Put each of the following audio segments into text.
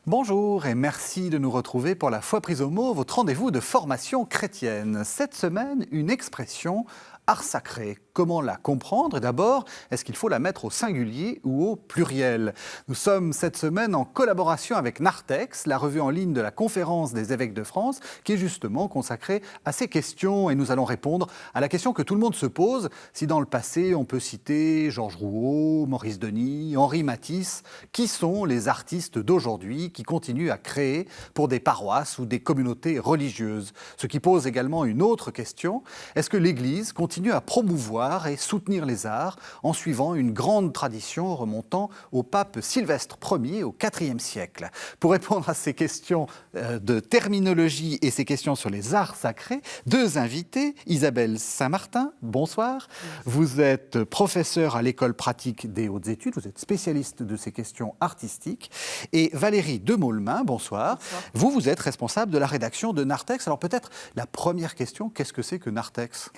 Bonjour et merci de nous retrouver pour la Foi prise au mot, votre rendez-vous de formation chrétienne. Cette semaine, une expression art sacré. Comment la comprendre? Et d'abord, est-ce qu'il faut la mettre au singulier ou au pluriel? Nous sommes cette semaine en collaboration avec Narthex, la revue en ligne de la Conférence des évêques de France, qui est justement consacrée à ces questions. Et nous allons répondre à la question que tout le monde se pose. Si dans le passé, on peut citer Georges Rouault, Maurice Denis, Henri Matisse, qui sont les artistes d'aujourd'hui qui continuent à créer pour des paroisses ou des communautés religieuses? Ce qui pose également une autre question. Est-ce que l'Église continue à promouvoir et soutenir les arts en suivant une grande tradition remontant au pape Sylvestre Ier au IVe siècle? Pour répondre à ces questions de terminologie et ces questions sur les arts sacrés, deux invités. Isabelle Saint-Martin, bonsoir. Vous êtes professeure à l'École pratique des hautes études, vous êtes spécialiste de ces questions artistiques. Et Valérie Demoulmin, bonsoir. Bonsoir. Vous êtes responsable de la rédaction de Narthex. Alors peut-être la première question, qu'est-ce que c'est que Narthex ?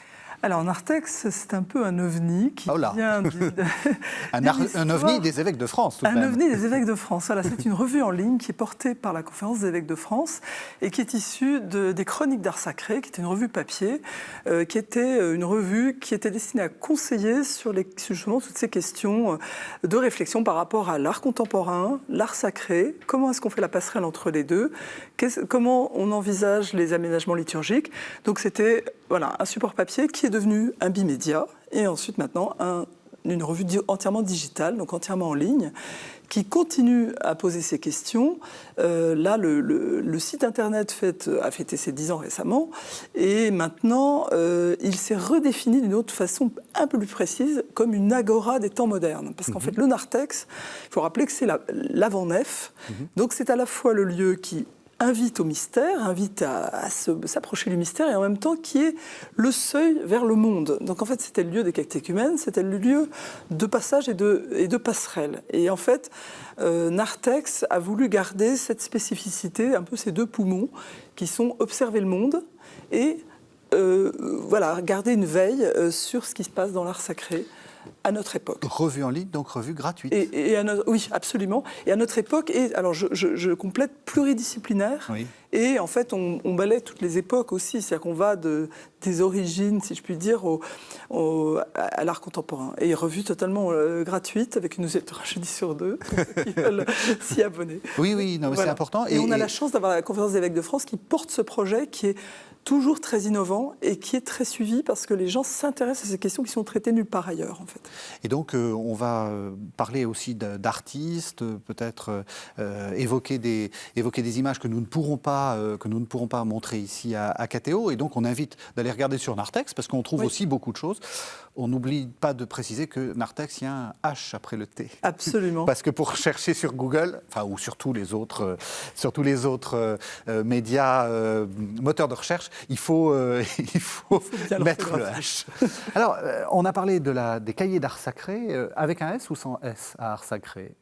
Alors, Narthex, c'est un peu un ovni qui vient un ovni des évêques de France, tout de même. Un ovni des évêques de France. Voilà, c'est une revue en ligne qui est portée par la Conférence des évêques de France et qui est issue des Chroniques d'art sacré, qui était une revue papier, qui était une revue qui était destinée à conseiller sur justement toutes ces questions de réflexion par rapport à l'art contemporain, l'art sacré, comment est-ce qu'on fait la passerelle entre les deux, comment on envisage les aménagements liturgiques. Donc, c'était un support papier qui est devenu un bimédia et ensuite maintenant une revue entièrement digitale, donc entièrement en ligne, qui continue à poser ces questions. Là, le site internet a fêté ses 10 ans récemment et maintenant, il s'est redéfini d'une autre façon un peu plus précise comme une agora des temps modernes. Parce qu'en fait, le Narthex, il faut rappeler que c'est l'avant-nef. Donc c'est à la fois le lieu qui invite au mystère, invite à s'approcher du mystère et en même temps qui est le seuil vers le monde. Donc en fait c'était le lieu des catéchumènes, c'était le lieu de passage et de passerelle. Et en fait Narthex a voulu garder cette spécificité, un peu ces deux poumons qui sont observer le monde et garder une veille sur ce qui se passe dans l'art sacré à notre époque. Revue en ligne, donc revue gratuite. Oui, absolument. Et à notre époque, alors je complète pluridisciplinaire. Oui. Et en fait, on balaie toutes les époques aussi. C'est-à-dire qu'on va des origines, si je puis dire, à l'art contemporain. Et revue totalement gratuite, avec une newsletter un jeudi sur deux, pour ceux qui veulent s'y abonner. Oui, non, c'est important. Et on a la chance d'avoir la Conférence des évêques de France qui porte ce projet qui est toujours très innovant et qui est très suivi parce que les gens s'intéressent à ces questions qui sont traitées nulle part ailleurs, en fait. Et donc, on va parler aussi d'artistes, peut-être évoquer des images que nous ne pourrons pas montrer ici à KTO. Et donc, on invite d'aller regarder sur Narthex parce qu'on trouve aussi beaucoup de choses. On n'oublie pas de préciser que Narthex, il y a un H après le T. Absolument. Parce que pour chercher sur Google, ou sur tous les autres médias, moteurs de recherche, il faut mettre le H. Alors, on a parlé des cahiers d'art sacré, avec un S ou sans S à art sacré.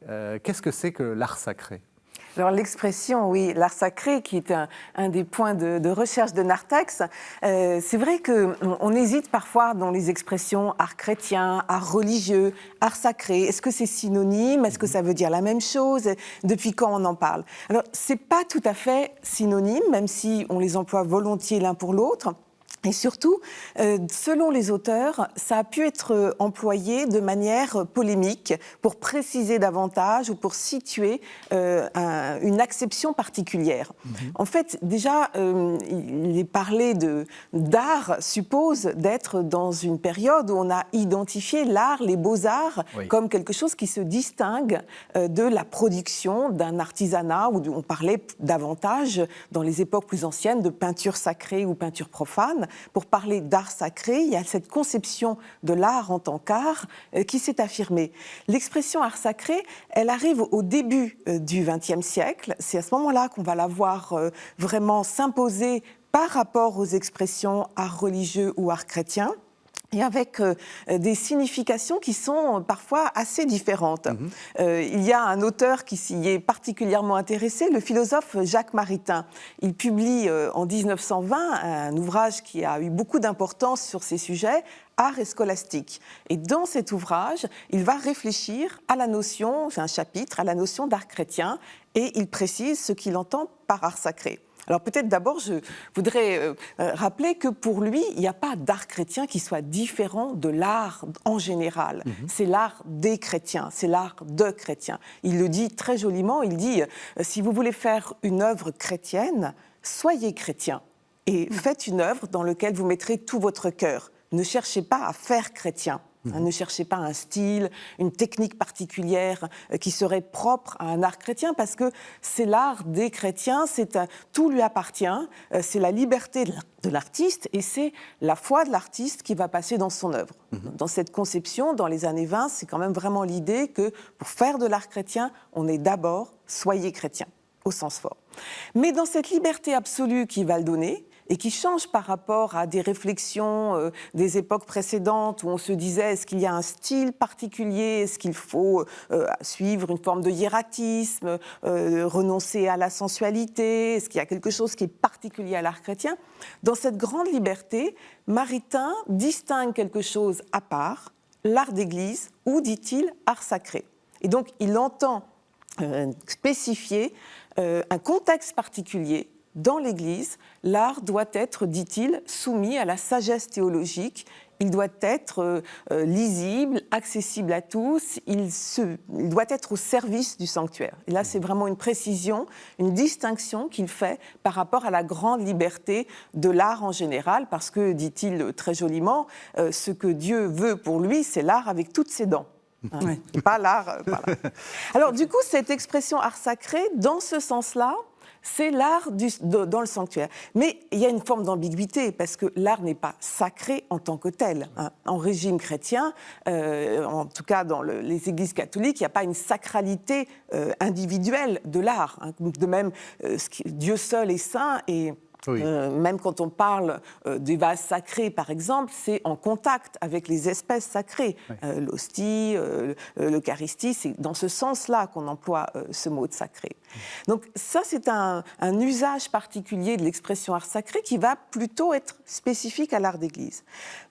Qu'est-ce que c'est que l'art sacré ? Alors l'expression, oui, l'art sacré, qui est un des points de recherche de Narthex, c'est vrai qu'on hésite parfois dans les expressions art chrétien, art religieux, art sacré. Est-ce que c'est synonyme? Est-ce que ça veut dire la même chose? Depuis quand on en parle? Alors, c'est pas tout à fait synonyme, même si on les emploie volontiers l'un pour l'autre. Et surtout, selon les auteurs, ça a pu être employé de manière polémique pour préciser davantage ou pour situer une acception particulière. En fait, déjà, il est parlé d'art suppose d'être dans une période où on a identifié l'art, les beaux-arts, comme quelque chose qui se distingue de la production d'un artisanat, où on parlait davantage, dans les époques plus anciennes, de peinture sacrée ou peinture profane. Pour parler d'art sacré, il y a cette conception de l'art en tant qu'art qui s'est affirmée. L'expression art sacré, elle arrive au début du XXe siècle. C'est à ce moment-là qu'on va la voir vraiment s'imposer par rapport aux expressions art religieux ou art chrétien. Et avec des significations qui sont parfois assez différentes. Il y a un auteur qui s'y est particulièrement intéressé, le philosophe Jacques Maritain. Il publie en 1920 un ouvrage qui a eu beaucoup d'importance sur ces sujets, art et scolastique. Et dans cet ouvrage, il va réfléchir à la notion, c'est un chapitre, à la notion d'art chrétien, et il précise ce qu'il entend par art sacré. Alors peut-être d'abord, je voudrais rappeler que pour lui, il n'y a pas d'art chrétien qui soit différent de l'art en général. C'est l'art des chrétiens, c'est l'art de chrétiens. Il le dit très joliment, il dit « Si vous voulez faire une œuvre chrétienne, soyez chrétien et faites une œuvre dans laquelle vous mettrez tout votre cœur. Ne cherchez pas à faire chrétien. » Ne cherchez pas un style, une technique particulière qui serait propre à un art chrétien, parce que c'est l'art des chrétiens, tout lui appartient, c'est la liberté de l'artiste et c'est la foi de l'artiste qui va passer dans son œuvre. Dans cette conception, dans les années 20, c'est quand même vraiment l'idée que pour faire de l'art chrétien, on est d'abord « soyez chrétien », au sens fort. Mais dans cette liberté absolue qu'il va le donner, et qui change par rapport à des réflexions des époques précédentes où on se disait est-ce qu'il y a un style particulier, est-ce qu'il faut suivre une forme de hiératisme, renoncer à la sensualité, est-ce qu'il y a quelque chose qui est particulier à l'art chrétien. Dans cette grande liberté, Maritain distingue quelque chose à part, l'art d'église, ou dit-il, art sacré. Et donc il entend spécifier un contexte particulier. Dans l'Église, l'art doit être, dit-il, soumis à la sagesse théologique. Il doit être lisible, accessible à tous. Il doit être au service du sanctuaire. Et là, c'est vraiment une précision, une distinction qu'il fait par rapport à la grande liberté de l'art en général, parce que, dit-il très joliment, ce que Dieu veut pour lui, c'est l'art avec toutes ses dents. Hein, et pas l'art. Voilà. Alors, du coup, cette expression art sacré, dans ce sens-là, c'est l'art dans le sanctuaire. Mais il y a une forme d'ambiguïté, parce que l'art n'est pas sacré en tant que tel. Hein. En régime chrétien, en tout cas dans les églises catholiques, il n'y a pas une sacralité individuelle de l'art. Hein. De même, Dieu seul est saint et... Oui. Même quand on parle des vases sacrés, par exemple, c'est en contact avec les espèces sacrées. Oui. L'hostie, l'eucharistie, c'est dans ce sens-là qu'on emploie ce mot de sacré. Donc ça, c'est un usage particulier de l'expression art sacré qui va plutôt être spécifique à l'art d'église.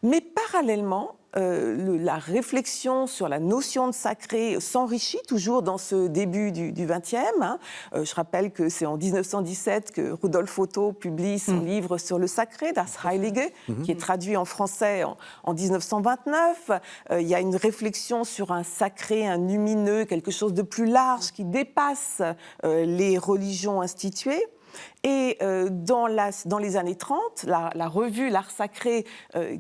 Mais parallèlement, la réflexion sur la notion de sacré s'enrichit toujours dans ce début du XXe. Hein. Je rappelle que c'est en 1917 que Rudolf Otto publie son livre sur le sacré, Das Heilige, qui est traduit en français en 1929. Il y a une réflexion sur un sacré, un lumineux, quelque chose de plus large qui dépasse les religions instituées. Et dans les années 30, la revue L'Art Sacré,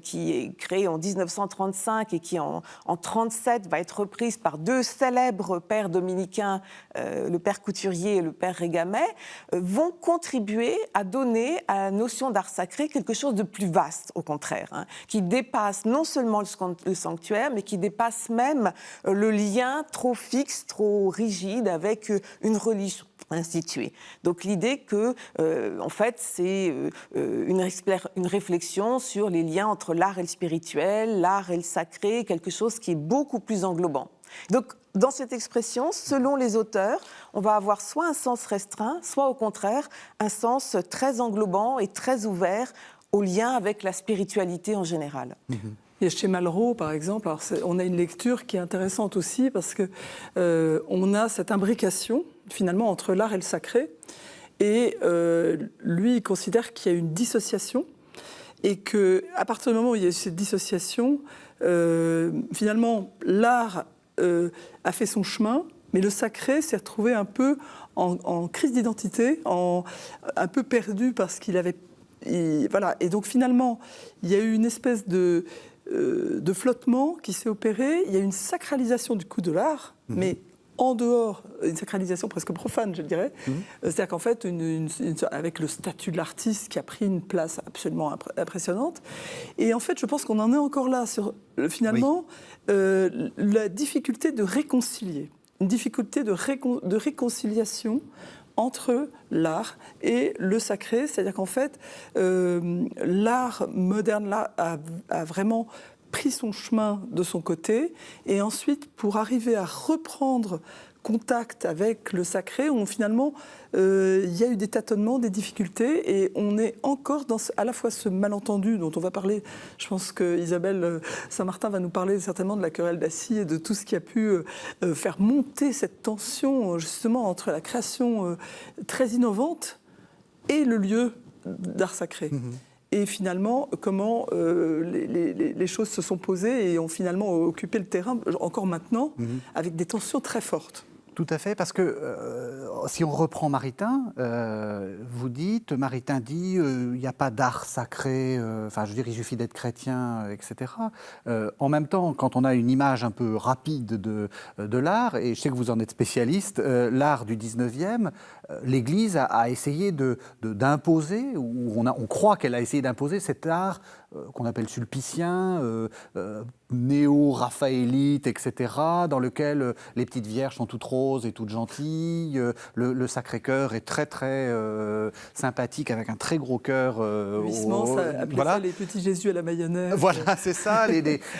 qui est créée en 1935 et qui en 1937 va être reprise par deux célèbres pères dominicains, le père Couturier et le père Régamet, vont contribuer à donner à la notion d'art sacré quelque chose de plus vaste, au contraire, hein, qui dépasse non seulement le sanctuaire, mais qui dépasse même le lien trop fixe, trop rigide avec une religion instituée. Donc l'idée que, en fait, c'est une réflexion sur les liens entre l'art et le spirituel, l'art et le sacré, quelque chose qui est beaucoup plus englobant. Donc, dans cette expression, selon les auteurs, on va avoir soit un sens restreint, soit au contraire, un sens très englobant et très ouvert au lien avec la spiritualité en général. Et chez Malraux, par exemple, on a une lecture qui est intéressante aussi parce que on a cette imbrication, finalement, entre l'art et le sacré. Et lui, il considère qu'il y a une dissociation et qu'à partir du moment où il y a cette dissociation, finalement, l'art a fait son chemin, mais le sacré s'est retrouvé un peu en crise d'identité, un peu perdu parce qu'il avait... voilà. Et donc, finalement, il y a eu une espèce de flottement qui s'est opéré. Il y a une sacralisation du coup de l'art, mais en dehors, une sacralisation presque profane, je dirais. C'est-à-dire qu'en fait, avec le statut de l'artiste qui a pris une place absolument impressionnante. Et en fait, je pense qu'on en est encore là sur, finalement, la difficulté de réconcilier, une difficulté de réconciliation entre l'art et le sacré. C'est-à-dire qu'en fait, l'art moderne là, a vraiment pris son chemin de son côté, et ensuite, pour arriver à reprendre contact avec le sacré, finalement, il y a eu des tâtonnements, des difficultés, et on est encore dans à la fois ce malentendu dont on va parler. Je pense que Isabelle Saint-Martin va nous parler certainement de la querelle d'Assy et de tout ce qui a pu faire monter cette tension, justement, entre la création très innovante et le lieu d'art sacré. Et finalement, comment les choses se sont posées et ont finalement occupé le terrain, encore maintenant, avec des tensions très fortes. Tout à fait, parce que si on reprend Maritain, vous dites, Maritain dit, il n'y a pas d'art sacré, enfin je veux dire, il suffit d'être chrétien, etc. En même temps, quand on a une image un peu rapide de l'art, et je sais que vous en êtes spécialiste, l'art du 19e, l'Église a essayé d'imposer, ou on croit qu'elle a essayé d'imposer cet art qu'on appelle sulpicien, néo-raphaélite, etc., dans lequel les petites vierges sont toutes roses et toutes gentilles, le Sacré-Cœur est très très sympathique avec un très gros cœur. Huysmans appelait ça les petits Jésus à la mayonnaise. Voilà, c'est ça.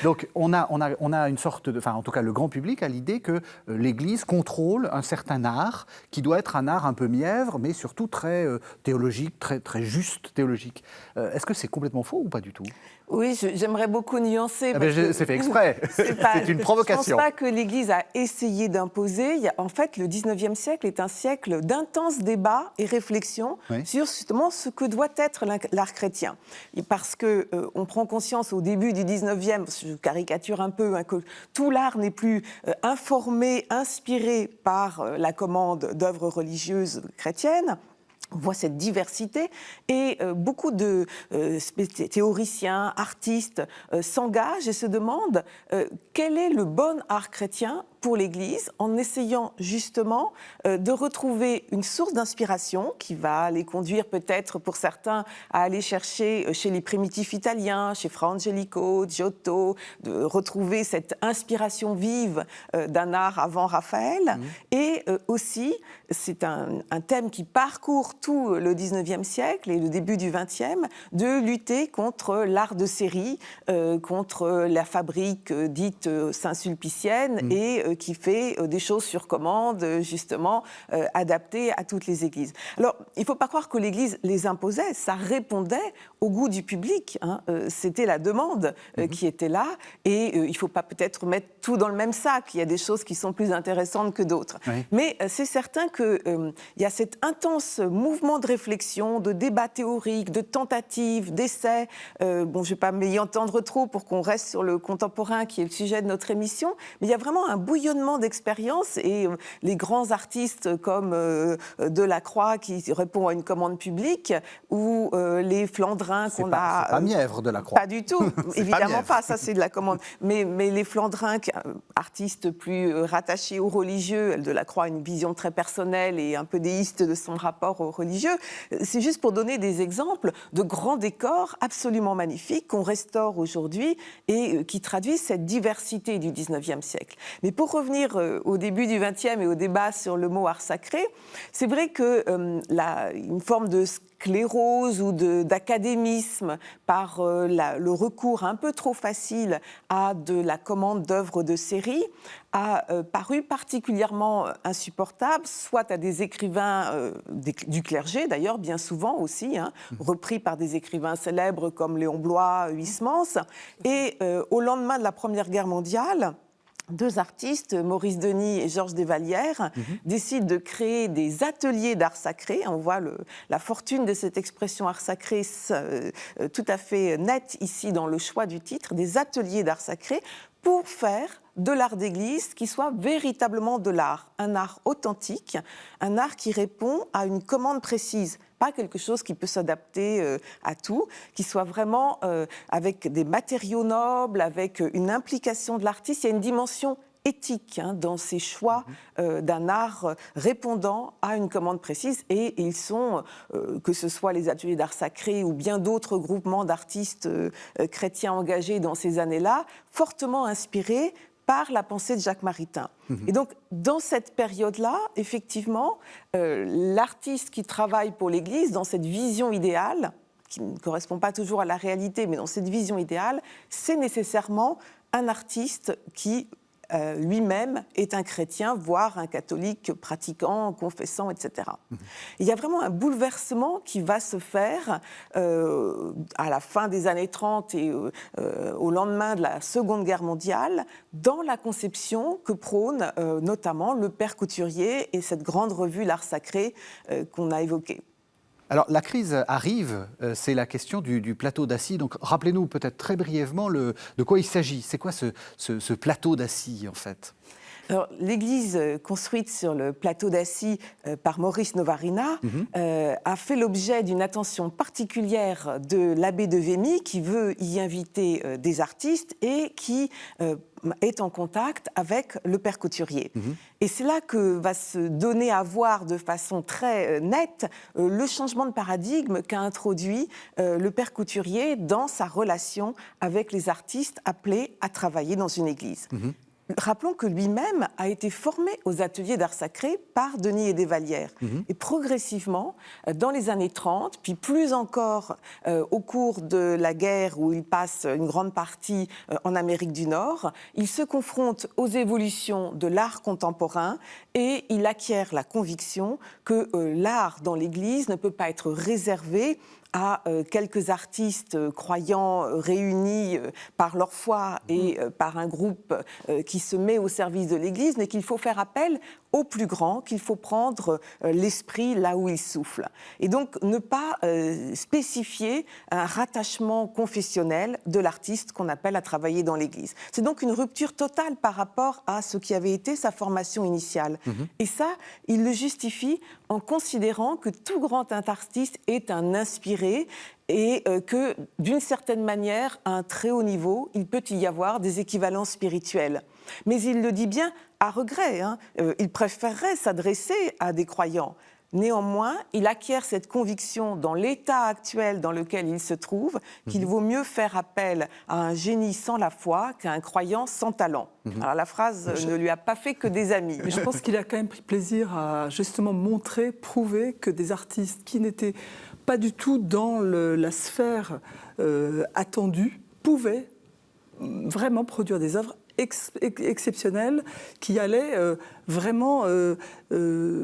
Donc on a une sorte de, enfin en tout cas le grand public a l'idée que l'Église contrôle un certain art qui doit être un art un peu mièvre, mais surtout très théologique, très très juste théologique. Est-ce que c'est complètement faux ou pas du tout ? Oui, j'aimerais beaucoup nuancer. C'est fait exprès, c'est une provocation. Je ne pense pas que l'Église a essayé d'imposer. En fait, le 19e siècle est un siècle d'intenses débats et réflexions sur justement ce que doit être l'art chrétien. Et parce qu'on prend conscience au début du 19e, je caricature un peu, que tout l'art n'est plus informé, inspiré par la commande d'œuvres religieuses chrétiennes. On voit cette diversité et beaucoup de théoriciens, artistes s'engagent et se demandent quel est le bon art chrétien pour l'Église, en essayant justement de retrouver une source d'inspiration qui va les conduire peut-être pour certains à aller chercher chez les primitifs italiens, chez Fra Angelico, Giotto, de retrouver cette inspiration vive d'un art avant Raphaël. Et aussi, c'est un thème qui parcourt tout le 19e siècle et le début du 20e, de lutter contre l'art de série, contre la fabrique dite saint-sulpicienne et qui fait des choses sur commande, justement, adaptées à toutes les églises. Alors, il ne faut pas croire que l'Église les imposait, ça répondait au goût du public. C'était la demande qui était là, et il ne faut pas peut-être mettre tout dans le même sac. Il y a des choses qui sont plus intéressantes que d'autres. Mais c'est certain qu'il y a cet intense mouvement de réflexion, de débat théorique, de tentatives, d'essais. Je ne vais pas m'y entendre trop pour qu'on reste sur le contemporain qui est le sujet de notre émission, mais il y a vraiment un bouillonnement d'expérience, et les grands artistes comme Delacroix qui répond à une commande publique, ou les Flandrins qu'on a... C'est pas mièvre, Delacroix. Pas du tout, évidemment pas, ça c'est de la commande. Mais les Flandrins, artistes plus rattachés aux religieux, Delacroix a une vision très personnelle et un peu déiste de son rapport aux religieux. C'est juste pour donner des exemples de grands décors absolument magnifiques qu'on restaure aujourd'hui et qui traduisent cette diversité du 19e siècle. Mais pour revenir au début du XXe et au débat sur le mot art sacré, c'est vrai qu'une forme de sclérose ou d'académisme par le recours un peu trop facile à de la commande d'œuvres de série a paru particulièrement insupportable, soit à des écrivains du clergé, d'ailleurs, bien souvent aussi, repris par des écrivains célèbres comme Léon Bloy, Huysmans, et au lendemain de la Première Guerre mondiale, deux artistes, Maurice Denis et Georges Desvallières, décident de créer des ateliers d'art sacré. On voit la fortune de cette expression art sacré tout à fait nette ici dans le choix du titre, des ateliers d'art sacré pour faire de l'art d'église qui soit véritablement de l'art, un art authentique, un art qui répond à une commande précise, pas quelque chose qui peut s'adapter à tout, qui soit vraiment avec des matériaux nobles, avec une implication de l'artiste. Il y a une dimension éthique dans ces choix d'un art répondant à une commande précise, et ils sont, que ce soit les ateliers d'art sacré ou bien d'autres groupements d'artistes chrétiens engagés dans ces années-là, fortement inspirés par la pensée de Jacques Maritain. Et donc, dans cette période-là, effectivement, l'artiste qui travaille pour l'Église, dans cette vision idéale, qui ne correspond pas toujours à la réalité, mais dans cette vision idéale, c'est nécessairement un artiste qui lui-même est un chrétien, voire un catholique pratiquant, confessant, etc. Il y a vraiment un bouleversement qui va se faire à la fin des années 30 et au lendemain de la Seconde Guerre mondiale, dans la conception que prône notamment le père Couturier et cette grande revue L'Art Sacré qu'on a évoquée. Alors, la crise arrive, c'est la question du plateau d'acier. Donc, rappelez-nous peut-être très brièvement de quoi il s'agit. C'est quoi ce plateau d'acier, en fait ? Alors, l'église construite sur le plateau d'Assy par Maurice Novarina a fait l'objet d'une attention particulière de l'abbé de Vimy qui veut y inviter des artistes et qui est en contact avec le père Couturier. Et c'est là que va se donner à voir de façon très nette le changement de paradigme qu'a introduit le père Couturier dans sa relation avec les artistes appelés à travailler dans une église. Rappelons que lui-même a été formé aux ateliers d'art sacré par Denis et Desvallières. Et progressivement, dans les années 30, puis plus encore au cours de la guerre où il passe une grande partie en Amérique du Nord, il se confronte aux évolutions de l'art contemporain et il acquiert la conviction que l'art dans l'Église ne peut pas être réservé à quelques artistes croyants réunis par leur foi et par un groupe qui se met au service de l'Église, mais qu'il faut faire appel au plus grand, qu'il faut prendre l'esprit là où il souffle. Et donc ne pas spécifier un rattachement confessionnel de l'artiste qu'on appelle à travailler dans l'Église. C'est donc une rupture totale par rapport à ce qui avait été sa formation initiale. Et ça, il le justifie en considérant que tout grand artiste est un inspiré et que, d'une certaine manière, à un très haut niveau, il peut y avoir des équivalences spirituelles. Mais il le dit bien à regret, il préférerait s'adresser à des croyants. Néanmoins, il acquiert cette conviction dans l'état actuel dans lequel il se trouve qu'il vaut mieux faire appel à un génie sans la foi qu'à un croyant sans talent. Alors la phrase ne lui a pas fait que des amis. Mais je pense qu'il a quand même pris plaisir à justement montrer, prouver que des artistes qui n'étaient pas du tout dans la sphère attendue pouvaient vraiment produire des œuvres exceptionnelles qui allaient vraiment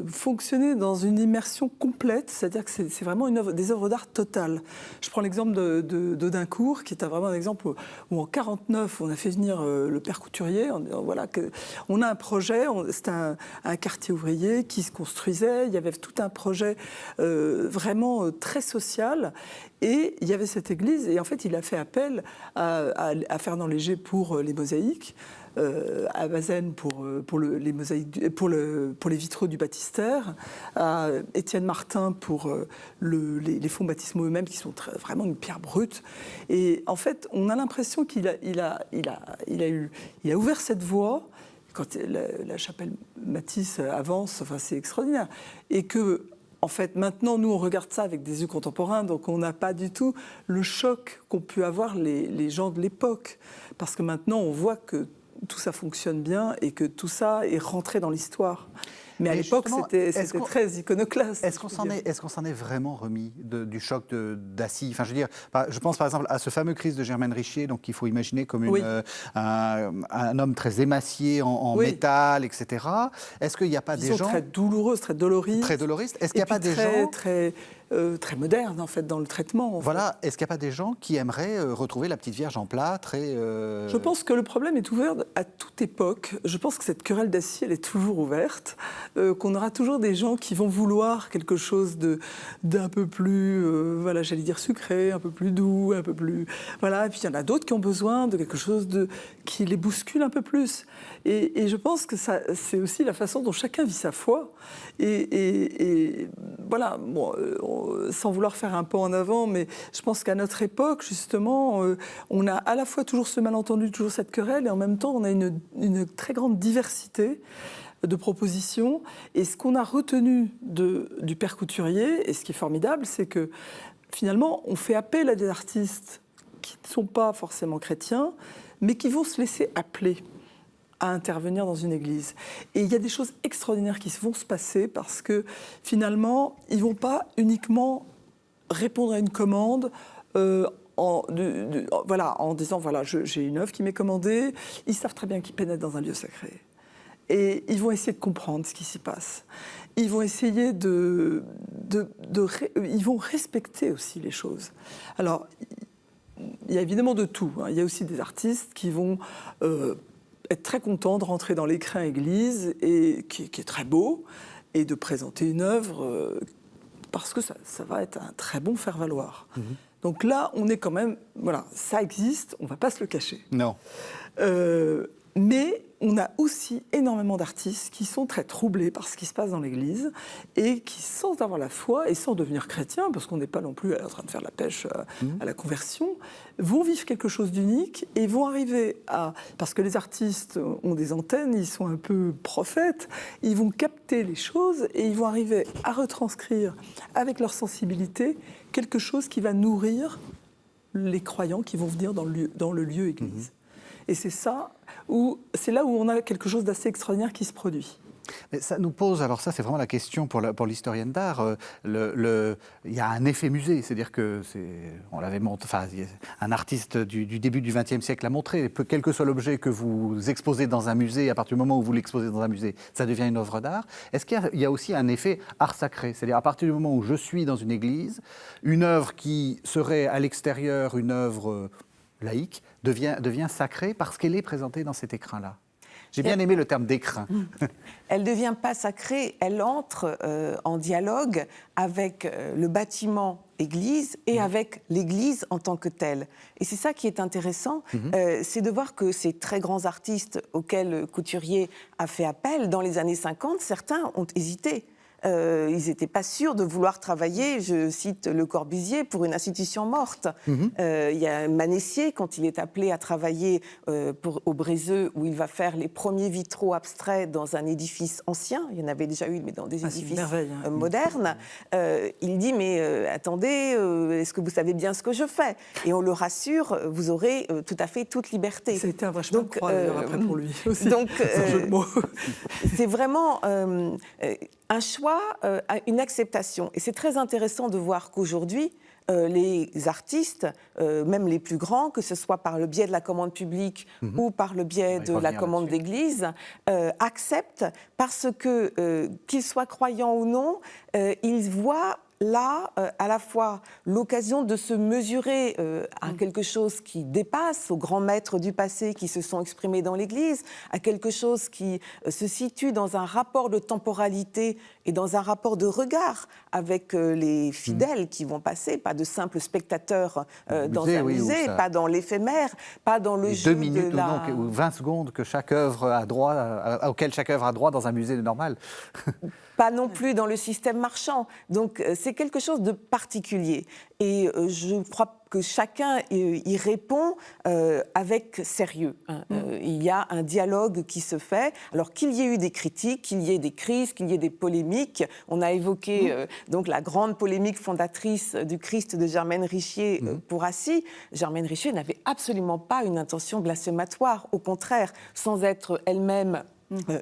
fonctionner dans une immersion complète, c'est-à-dire que c'est vraiment des œuvres d'art totales. Je prends l'exemple d'Audincourt, qui est vraiment un exemple où en 1949, on a fait venir le père Couturier, on a un projet, c'était un quartier ouvrier qui se construisait, il y avait tout un projet vraiment très social, et il y avait cette église, et en fait il a fait appel à Fernand Léger pour les mosaïques, à Bazaine pour les mosaïques, pour les vitraux du baptistère, à Étienne Martin pour les fonds baptismaux eux-mêmes qui sont vraiment une pierre brute. Et en fait, on a l'impression qu'il a ouvert cette voie. Quand la chapelle Matisse avance, enfin, c'est extraordinaire. Et que, en fait, maintenant, nous, on regarde ça avec des yeux contemporains, donc on n'a pas du tout le choc qu'ont pu avoir les gens de l'époque. Parce que maintenant, on voit que tout ça fonctionne bien et que tout ça est rentré dans l'histoire. Mais à l'époque, c'était très iconoclaste. Est-ce qu'on s'en est vraiment remis du choc d'Assy ? Enfin, je veux dire, je pense par exemple à ce fameux Christ de Germaine Richier, donc qu'il faut imaginer comme un homme très émacié en métal, etc. Est-ce qu'il n'y a pas des gens très douloureuses, très doloristes. Très doloristes. Est-ce qu'il n'y a pas des gens très moderne en fait dans le traitement. Voilà, est-ce qu'il n'y a pas des gens qui aimeraient retrouver la petite Vierge en plâtre Je pense que le problème est ouvert à toute époque. Je pense que cette querelle d'acier, elle est toujours ouverte, qu'on aura toujours des gens qui vont vouloir quelque chose d'un peu plus, voilà, j'allais dire sucré, un peu plus doux, un peu plus, voilà. Et puis il y en a d'autres qui ont besoin de quelque chose qui les bouscule un peu plus. Et je pense que c'est aussi la façon dont chacun vit sa foi. Et voilà, bon, sans vouloir faire un pas en avant, mais je pense qu'à notre époque, justement, on a à la fois toujours ce malentendu, toujours cette querelle, et en même temps, on a une très grande diversité de propositions. Et ce qu'on a retenu du père Couturier, et ce qui est formidable, c'est que finalement, on fait appel à des artistes qui ne sont pas forcément chrétiens, mais qui vont se laisser appeler à intervenir dans une église. Et il y a des choses extraordinaires qui vont se passer parce que finalement, ils ne vont pas uniquement répondre à une commande en disant voilà, j'ai une œuvre qui m'est commandée. Ils savent très bien qu'ils pénètrent dans un lieu sacré. Et ils vont essayer de comprendre ce qui s'y passe. Ils vont essayer ils vont respecter aussi les choses. Alors, il y a évidemment de tout. Il y a aussi des artistes qui vont être très contents de rentrer dans l'écrin église, et qui est très beau, et de présenter une œuvre parce que ça va être un très bon faire-valoir. Donc là, on est quand même... Voilà, ça existe, on ne va pas se le cacher. Non. Mais on a aussi énormément d'artistes qui sont très troublés par ce qui se passe dans l'Église et qui, sans avoir la foi et sans devenir chrétiens, parce qu'on n'est pas non plus en train de faire la pêche à la conversion, vont vivre quelque chose d'unique et vont arriver à... Parce que les artistes ont des antennes, ils sont un peu prophètes, ils vont capter les choses et ils vont arriver à retranscrire avec leur sensibilité quelque chose qui va nourrir les croyants qui vont venir dans le lieu Église. Et c'est là où on a quelque chose d'assez extraordinaire qui se produit. Mais ça nous pose, alors ça c'est vraiment la question pour l'historienne d'art, il y a un effet musée, c'est-à-dire que un artiste du début du XXe siècle l'a montré, quel que soit l'objet que vous exposez dans un musée, à partir du moment où vous l'exposez dans un musée, ça devient une œuvre d'art. Est-ce qu'il y a aussi un effet art sacré, c'est-à-dire à partir du moment où je suis dans une église, une œuvre qui serait à l'extérieur une œuvre laïque devient sacrée parce qu'elle est présentée dans cet écrin-là. J'ai bien aimé le terme d'écrin. Elle ne devient pas sacrée, elle entre en dialogue avec le bâtiment église et avec l'église en tant que telle. Et c'est ça qui est intéressant, c'est de voir que ces très grands artistes auxquels Couturier a fait appel, dans les années 50, certains ont hésité. Ils n'étaient pas sûrs de vouloir travailler, je cite Le Corbusier, pour une institution morte. Il y a Manessier, quand il est appelé à travailler au Brézeux, où il va faire les premiers vitraux abstraits dans un édifice ancien, il y en avait déjà eu, mais dans des édifices modernes, il dit, mais attendez, est-ce que vous savez bien ce que je fais? Et on le rassure, vous aurez tout à fait toute liberté. Ça a été un vrai chemin de croix, après, pour lui aussi. Donc, jeu de mots. C'est vraiment... un choix, une acceptation. Et c'est très intéressant de voir qu'aujourd'hui, les artistes, même les plus grands, que ce soit par le biais de la commande publique ou par le biais de la commande d'église, acceptent parce que, qu'ils soient croyants ou non, ils voient là, à la fois, l'occasion de se mesurer à quelque chose qui dépasse, aux grands maîtres du passé qui se sont exprimés dans l'Église, à quelque chose qui se situe dans un rapport de temporalité et dans un rapport de regard avec les fidèles qui vont passer, pas de simples spectateurs dans un musée, pas dans l'éphémère, pas dans le jeu 2 minutes ou 20 secondes que chaque œuvre a droit, auquel chaque œuvre a droit dans un musée normal. Pas non plus dans le système marchand. Donc c'est quelque chose de particulier. Et je crois que chacun y répond avec sérieux. Il y a un dialogue qui se fait. Alors qu'il y ait eu des critiques, qu'il y ait des crises, qu'il y ait des polémiques. On a évoqué donc la grande polémique fondatrice du Christ de Germaine Richier pour Assy. Germaine Richier n'avait absolument pas une intention blasphématoire. Au contraire, sans être elle-même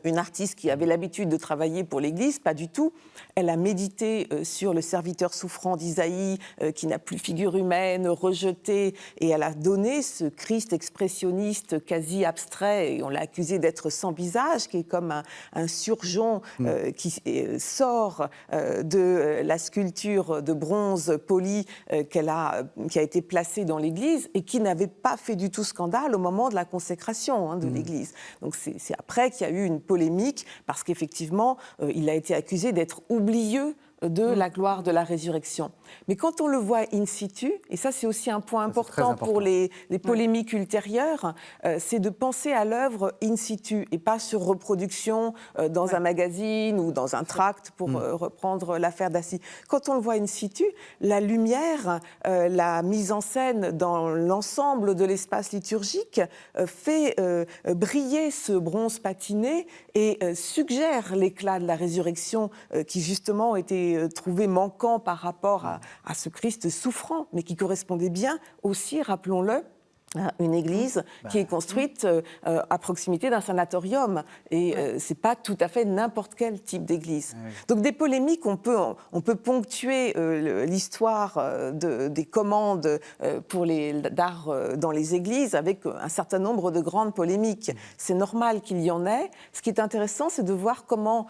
une artiste qui avait l'habitude de travailler pour l'Église, pas du tout. Elle a médité sur le serviteur souffrant d'Isaïe, qui n'a plus figure humaine, rejeté, et elle a donné ce Christ expressionniste quasi abstrait, et on l'a accusé d'être sans visage, qui est comme un surgeon qui sort de la sculpture de bronze poli qui a été placée dans l'Église, et qui n'avait pas fait du tout scandale au moment de la consécration de l'Église. Donc c'est après qu'il y a eu une polémique, parce qu'effectivement, il a été accusé d'être oublieux de la gloire de la résurrection. Mais quand on le voit in situ, et ça c'est aussi un point important pour les polémiques ultérieures, c'est de penser à l'œuvre in situ et pas sur reproduction dans un magazine ou dans un tract, pour reprendre l'affaire d'Assy. Quand on le voit in situ, la lumière, la mise en scène dans l'ensemble de l'espace liturgique fait briller ce bronze patiné et suggère l'éclat de la résurrection qui justement était trouvé manquant par rapport à ce Christ souffrant, mais qui correspondait bien aussi, rappelons-le, Une église qui est construite à proximité d'un sanatorium. Et ce n'est pas tout à fait n'importe quel type d'église. Oui. Donc des polémiques, on peut ponctuer l'histoire des commandes d'art dans les églises avec un certain nombre de grandes polémiques. C'est normal qu'il y en ait. Ce qui est intéressant, c'est de voir comment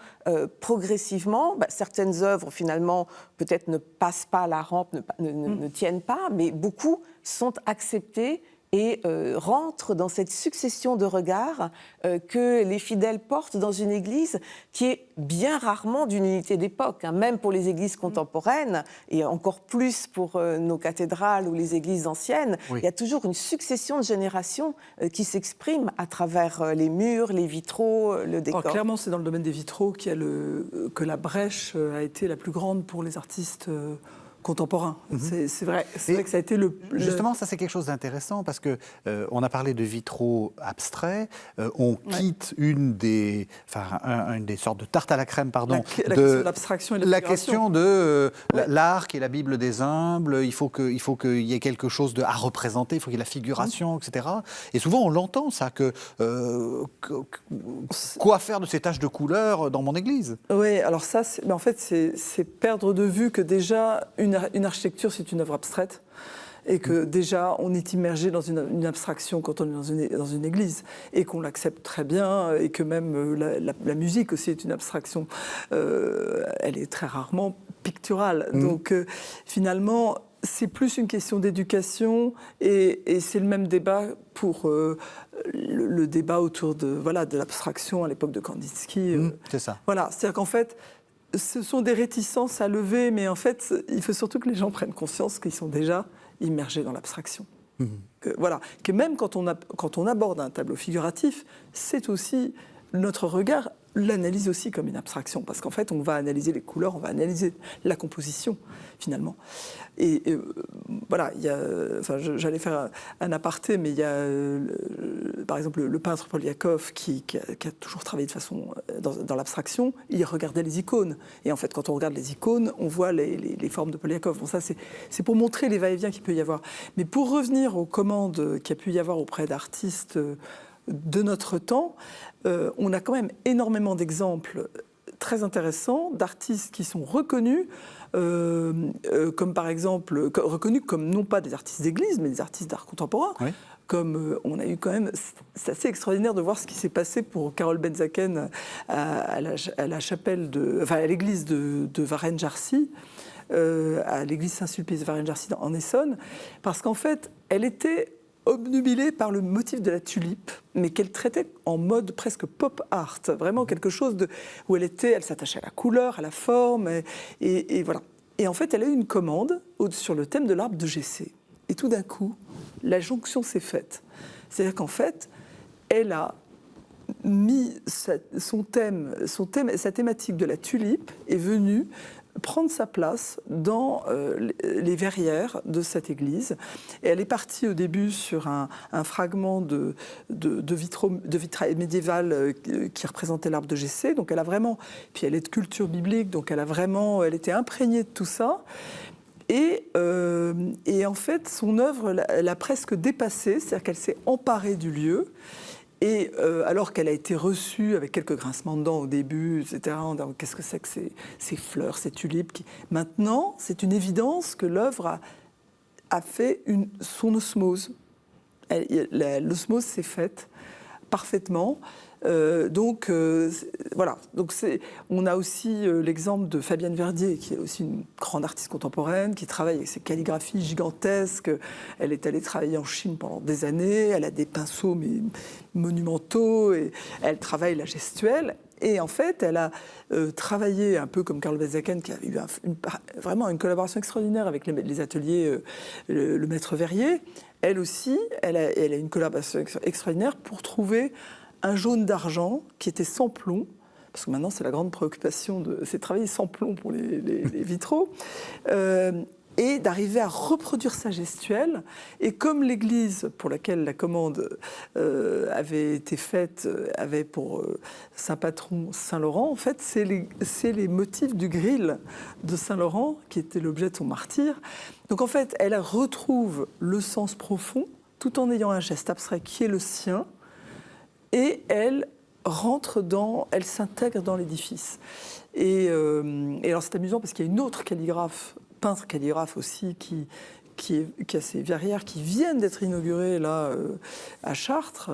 progressivement, certaines œuvres finalement peut-être ne passent pas la rampe, ne tiennent pas, mais beaucoup sont acceptées et rentre dans cette succession de regards que les fidèles portent dans une église qui est bien rarement d'une unité d'époque, hein, même pour les églises contemporaines, et encore plus pour nos cathédrales ou les églises anciennes. Oui. Il y a toujours une succession de générations qui s'exprime à travers les murs, les vitraux, le décor. Alors, clairement, c'est dans le domaine des vitraux que la brèche a été la plus grande pour les artistes contemporain. C'est vrai que ça a été Justement, ça c'est quelque chose d'intéressant parce que on a parlé de vitraux abstraits. On quitte une des sortes de tartes à la crème, pardon, la question de l'abstraction et de la question de l'art qui est la Bible des humbles. Il faut qu'il y ait quelque chose à représenter. Il faut qu'il y ait la figuration, etc. Et souvent on l'entend ça quoi faire de ces taches de couleur dans mon église. Oui, alors ça, en fait, c'est perdre de vue que déjà une architecture, c'est une œuvre abstraite. Et que déjà, on est immergé dans une abstraction quand on est dans une église, et qu'on l'accepte très bien, et que même la musique aussi est une abstraction. Elle est très rarement picturale. Donc, finalement, c'est plus une question d'éducation, et c'est le même débat pour le débat autour de l'abstraction à l'époque de Kandinsky. C'est ça. Voilà, c'est-à-dire qu'en fait, ce sont des réticences à lever, mais en fait, il faut surtout que les gens prennent conscience qu'ils sont déjà immergés dans l'abstraction. Que même quand on aborde un tableau figuratif, c'est aussi notre regard l'analyse aussi comme une abstraction, parce qu'en fait, on va analyser les couleurs, on va analyser la composition, finalement. Et voilà, j'allais faire un aparté, mais il y a, par exemple, le peintre Poliakov, qui a toujours travaillé de façon dans l'abstraction, il regardait les icônes. Et en fait, quand on regarde les icônes, on voit les formes de Poliakov. Bon, ça, c'est pour montrer les va-et-vient qu'il peut y avoir. Mais pour revenir aux commandes qu'il y a pu y avoir auprès d'artistes de notre temps, on a quand même énormément d'exemples très intéressants d'artistes qui sont reconnus, comme par exemple, reconnus comme non pas des artistes d'église, mais des artistes d'art contemporain. Oui. Comme on a eu quand même, c'est assez extraordinaire de voir ce qui s'est passé pour Karol Benzaken à la chapelle à l'église de Varennes-Jarcy, à l'église Saint-Sulpice de Varennes-Jarcy en Essonne, parce qu'en fait, elle était obnubilée par le motif de la tulipe, mais qu'elle traitait en mode presque pop art, vraiment quelque chose où elle s'attachait à la couleur, à la forme, et voilà. Et en fait, elle a eu une commande sur le thème de l'arbre de Jessé. Et tout d'un coup, la jonction s'est faite. C'est-à-dire qu'en fait, elle a mis sa thématique de la tulipe est venue prendre sa place dans les verrières de cette église. Et elle est partie au début sur un fragment de vitrail médiéval qui représentait l'arbre de Jessé. Donc elle a vraiment, puis elle est de culture biblique, donc elle était imprégnée de tout ça. Et en fait, son œuvre l'a presque dépassée, c'est-à-dire qu'elle s'est emparée du lieu. Et alors qu'elle a été reçue avec quelques grincements de dents au début, etc., qu'est-ce que c'est que ces fleurs, ces tulipes Maintenant, c'est une évidence que l'œuvre a fait son osmose. L'osmose s'est faite parfaitement. Voilà. Donc on a aussi l'exemple de Fabienne Verdier, qui est aussi une grande artiste contemporaine, qui travaille avec ses calligraphies gigantesques. Elle est allée travailler en Chine pendant des années. Elle a des pinceaux monumentaux et elle travaille la gestuelle. Et en fait, elle a travaillé un peu comme Karol Benzaken, qui a eu vraiment une collaboration extraordinaire avec les ateliers le Maître Verrier. Elle aussi, elle a une collaboration extraordinaire pour trouver un jaune d'argent qui était sans plomb, parce que maintenant c'est la grande préoccupation, c'est de travailler sans plomb pour les vitraux, et d'arriver à reproduire sa gestuelle. Et comme l'église pour laquelle la commande avait été faite avait pour saint patron Saint-Laurent, en fait c'est les motifs du gril de Saint-Laurent qui était l'objet de son martyre. Donc en fait elle retrouve le sens profond tout en ayant un geste abstrait qui est le sien, et elle elle s'intègre dans l'édifice. Et alors c'est amusant parce qu'il y a une autre peintre calligraphe aussi, qui a ces verrières qui viennent d'être inaugurées là à Chartres,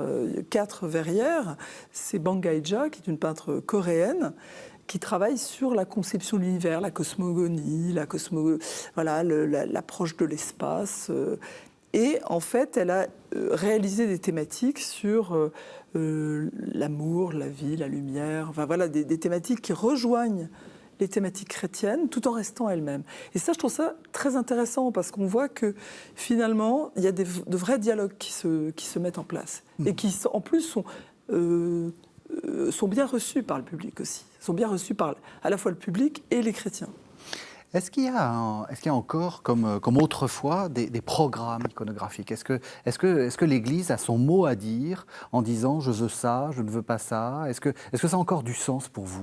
4 verrières. C'est Bang Gaija, qui est une peintre coréenne, qui travaille sur la conception de l'univers, la cosmogonie, l'approche de l'espace. Et en fait, elle a réalisé des thématiques sur l'amour, la vie, la lumière, des thématiques qui rejoignent les thématiques chrétiennes, tout en restant elle-même. Et ça, je trouve ça très intéressant, parce qu'on voit que finalement, il y a de vrais dialogues qui se mettent en place, et qui, en plus, sont bien reçus par le public aussi, sont bien reçus par à la fois le public et les chrétiens. Est-ce qu'il y a encore, comme autrefois, des programmes iconographiques ? Est-ce que l'Église a son mot à dire en disant « je veux ça, je ne veux pas ça » ? Est-ce que ça a encore du sens pour vous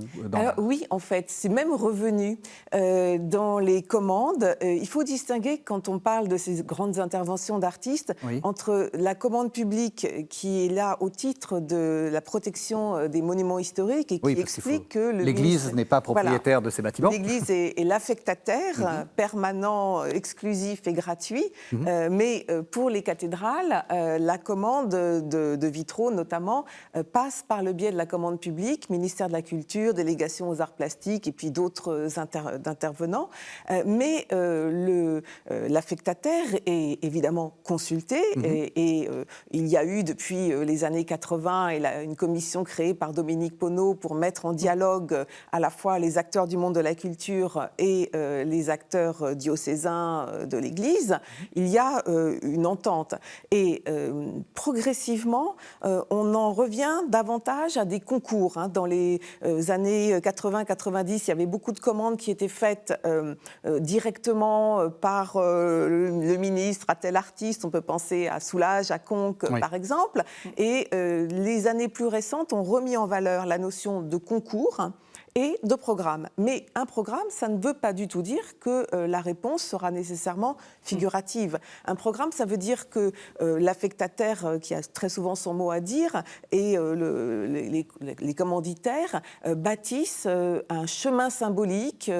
Oui, en fait, c'est même revenu dans les commandes. Il faut distinguer, quand on parle de ces grandes interventions d'artistes, entre la commande publique qui est là au titre de la protection des monuments historiques et qui explique que l'Église n'est pas propriétaire de ces bâtiments. L'Église est l'affectataire permanent, exclusif et gratuit. Mais pour les cathédrales, la commande de vitraux, notamment, passe par le biais de la commande publique, ministère de la Culture, délégation aux arts plastiques et puis d'autres intervenants. Mais l'affectataire est évidemment consulté et il y a eu depuis les années 80 une commission créée par Dominique Poneau pour mettre en dialogue à la fois les acteurs du monde de la culture et les acteurs diocésains de l'Église. Il y a une entente. Et progressivement, on en revient davantage à des concours. Dans les années 80-90, il y avait beaucoup de commandes qui étaient faites directement par le ministre à tel artiste. On peut penser à Soulages, à Conques, par exemple. Et les années plus récentes ont remis en valeur la notion de concours et de programme. Mais un programme, ça ne veut pas du tout dire que la réponse sera nécessairement figurative. Un programme, ça veut dire que l'affectataire, qui a très souvent son mot à dire, et les commanditaires bâtissent un chemin symbolique,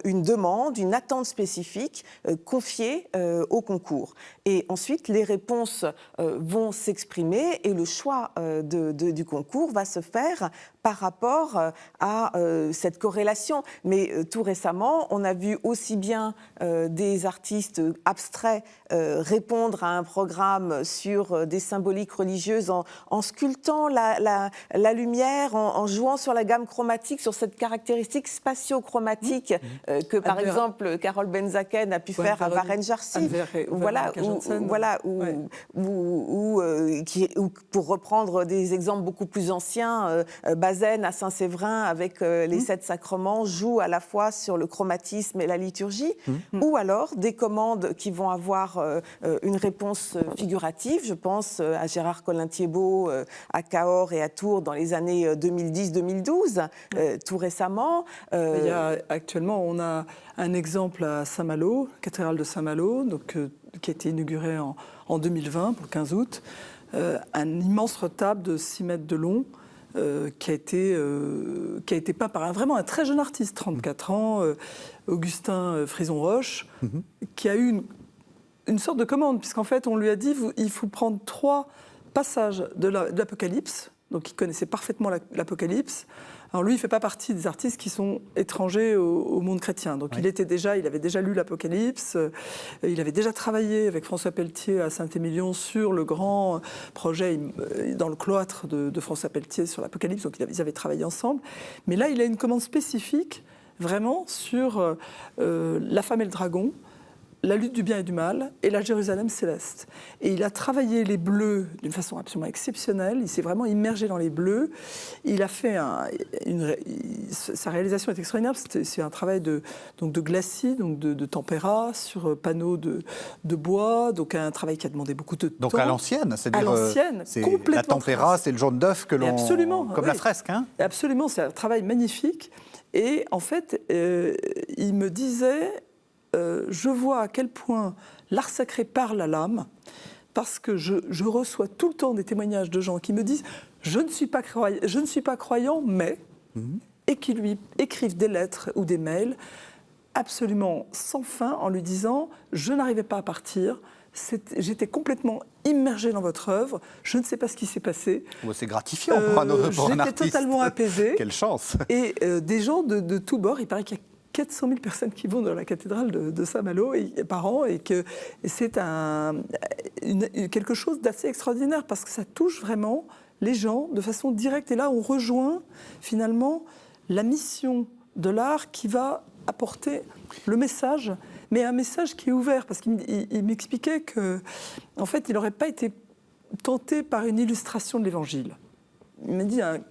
une demande, une attente spécifique confiée au concours. Et ensuite, les réponses vont s'exprimer et le choix du concours va se faire par rapport à cette corrélation. Mais tout récemment, on a vu aussi bien des artistes abstraits répondre à un programme sur des symboliques religieuses en sculptant la lumière, en jouant sur la gamme chromatique, sur cette caractéristique spatio-chromatique que, par exemple, Carole Benzaken a pu faire à Varennes-Jarcy. Ou pour reprendre des exemples beaucoup plus anciens, Bazaine à Saint-Séverin avec les 7 sacrements joue à la fois sur le chromatisme et la liturgie, ou alors des commandes qui vont avoir une réponse figurative. Je pense à Gérard Collin-Thiébaut à Cahors et à Tours dans les années 2010-2012, tout récemment. Actuellement, on a un exemple à Saint-Malo, cathédrale de Saint-Malo, qui a été inaugurée en 2020, pour le 15 août, un immense retable de 6 mètres de long, qui a été peint par vraiment un très jeune artiste, 34 ans, Augustin Frison-Roche, qui a eu une sorte de commande, puisqu'en fait, on lui a dit il faut prendre 3 passages de l'Apocalypse, donc il connaissait parfaitement l'Apocalypse. Alors lui, il ne fait pas partie des artistes qui sont étrangers au monde chrétien. Donc il avait déjà lu l'Apocalypse, il avait déjà travaillé avec François Pelletier à Saint-Émilion sur le grand projet dans le cloître de François Pelletier sur l'Apocalypse, donc ils avaient travaillé ensemble. Mais là, il a une commande spécifique, vraiment, sur la femme et le dragon, la lutte du bien et du mal et la Jérusalem céleste. Et il a travaillé les bleus d'une façon absolument exceptionnelle. Il s'est vraiment immergé dans les bleus. Il a fait sa réalisation est extraordinaire. C'est un travail de glacis, donc de tempéra sur panneaux de bois. Donc un travail qui a demandé beaucoup de temps. Donc à l'ancienne, c'est-à-dire à l'ancienne, complètement. La tempéra, c'est le jaune d'œuf que l'on comme la fresque, hein. Absolument, c'est un travail magnifique. Et en fait, il me disait. Je vois à quel point l'art sacré parle à l'âme, parce que je reçois tout le temps des témoignages de gens qui me disent « je ne suis pas croyant, mais… et qui lui écrivent des lettres ou des mails absolument sans fin en lui disant « je n'arrivais pas à partir ». J'étais complètement immergée dans votre œuvre. Je ne sais pas ce qui s'est passé. C'est gratifiant pour un artiste. J'étais totalement apaisée. Quelle chance. Et des gens de tous bords. Il paraît qu'il y a 400 000 personnes qui vont dans la cathédrale de Saint-Malo par an et que c'est quelque chose d'assez extraordinaire parce que ça touche vraiment les gens de façon directe. Et là, on rejoint finalement la mission de l'art qui va apporter le message, mais un message qui est ouvert, parce qu'il m'expliquait qu'en fait, il n'aurait pas été tenté par une illustration de l'Évangile. Il m'a dit un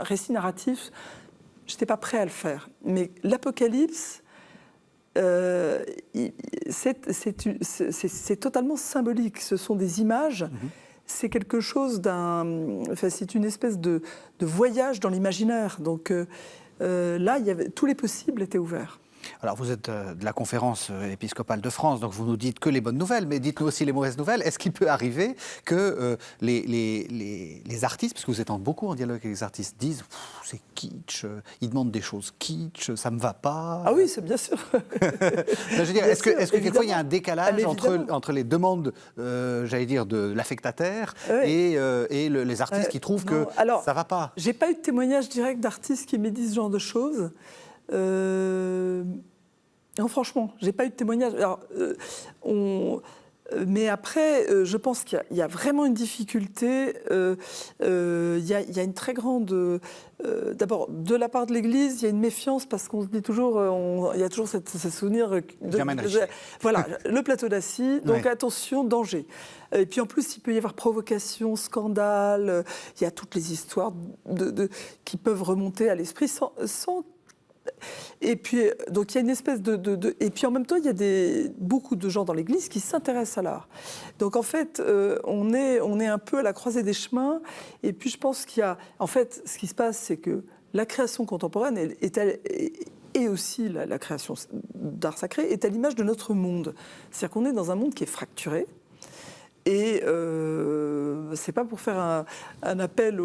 récit narratif, je n'étais pas prêt à le faire. Mais l'Apocalypse, c'est totalement symbolique. Ce sont des images, c'est quelque chose c'est une espèce de voyage dans l'imaginaire. Donc là, tous les possibles étaient ouverts. Alors, vous êtes de la conférence épiscopale de France, donc vous nous dites que les bonnes nouvelles, mais dites-nous aussi les mauvaises nouvelles. Est-ce qu'il peut arriver que les artistes, parce que vous êtes beaucoup en dialogue avec les artistes, disent « c'est kitsch, ils demandent des choses kitsch, ça ne me va pas ». Ah oui, c'est bien sûr. Je veux dire, est-ce que quelquefois il y a un décalage entre les demandes, j'allais dire, de l'affectataire et les artistes qui trouvent que ça ne va pas? Je n'ai pas eu de témoignage direct d'artistes qui me disent ce genre de choses. Non, franchement, j'ai pas eu de témoignage. Alors, mais après, je pense qu'il y a vraiment une difficulté. Il y a une très grande. D'abord, de la part de l'Église, il y a une méfiance parce qu'on se dit toujours, il y a toujours ce souvenir voilà, le plateau d'assis. Donc attention, danger. Et puis en plus, il peut y avoir provocation, scandale. Il y a toutes les histoires qui peuvent remonter à l'esprit sans et puis, donc il y a une espèce Et puis en même temps, il y a beaucoup de gens dans l'Église qui s'intéressent à l'art. Donc en fait, on est un peu à la croisée des chemins. Et puis je pense qu'il y a... En fait, ce qui se passe, c'est que la création contemporaine et aussi la création d'art sacré est à l'image de notre monde. C'est-à-dire qu'on est dans un monde qui est fracturé. Et c'est pas pour faire un appel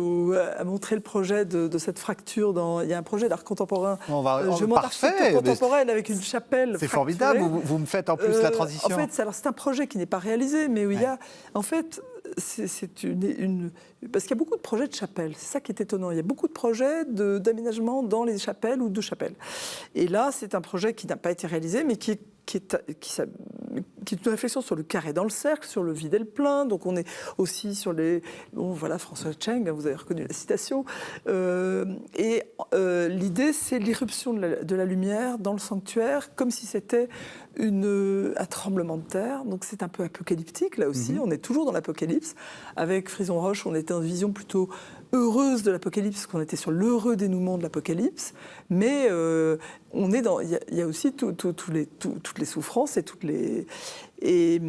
à montrer le projet de cette fracture. Il y a un projet d'art contemporain. Je montre l'architecture contemporaine avec une chapelle. C'est formidable, vous me faites en plus la transition. En fait, c'est un projet qui n'est pas réalisé, mais où il y a... En fait, parce qu'il y a beaucoup de projets de chapelles. C'est ça qui est étonnant. Il y a beaucoup de projets d'aménagement dans les chapelles ou de chapelles. Et là, c'est un projet qui n'a pas été réalisé, mais qui est une réflexion sur le carré dans le cercle, sur le vide et le plein. Donc on est aussi sur les... Bon, voilà, François Cheng, vous avez reconnu la citation. L'idée, c'est l'irruption de la lumière dans le sanctuaire, comme si c'était un tremblement de terre. Donc c'est un peu apocalyptique, là aussi. On est toujours dans l'apocalypse. Avec Frison Roche, on était dans une vision plutôt heureuse de l'apocalypse, parce qu'on était sur l'heureux dénouement de l'apocalypse. Mais on est dans... Il y a aussi toutes les souffrances et toutes les... Et